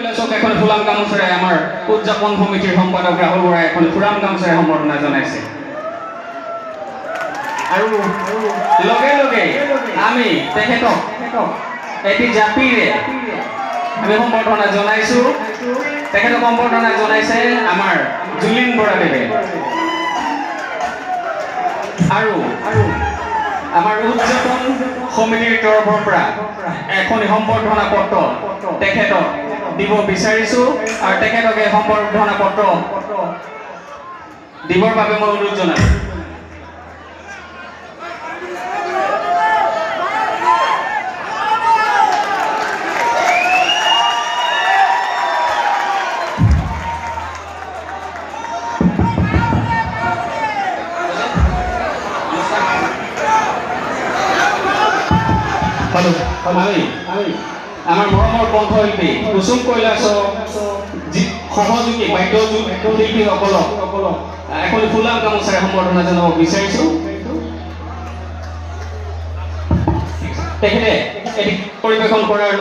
কৈলাশক এখন ফুলাম গামোচাৰে আমাৰ উদযাপন সমিতিৰ সম্পাদক ৰাহুল বৰাই এখন ফুলাম গামোচাৰে সম্বৰ্ধনা জনাইছে আৰু লগে লগে আমি তেখেতক এটি জাপিৰে আমি সম্বৰ্ধনা জনাইছো তেখেতক সম্বৰ্ধনা জনাইছে আমাৰ জুলিন বৰাদেৱে আৰু আমাৰ উদযাপন সমিতিৰ তৰফৰ পৰা এখন সম্বৰ্ধনা পত্ৰ তেখেতক দিব বিচাৰিছো আৰু তেখেতক এই সম্বৰ্ধনা পত্ৰ দিবৰ বাবে মই অনুৰোধ জনাইছো আমাৰ মৰমৰ কণ্ঠশিল্পী কুসুম কৈলাশৰ সহযোগী বাদ্যশিল্পীসকলক এখন ফুলাম গামোচাৰে সম্বৰ্ধনা জনাব বিচাৰিছো তেখেতে এটি পৰিৱেশন কৰাৰ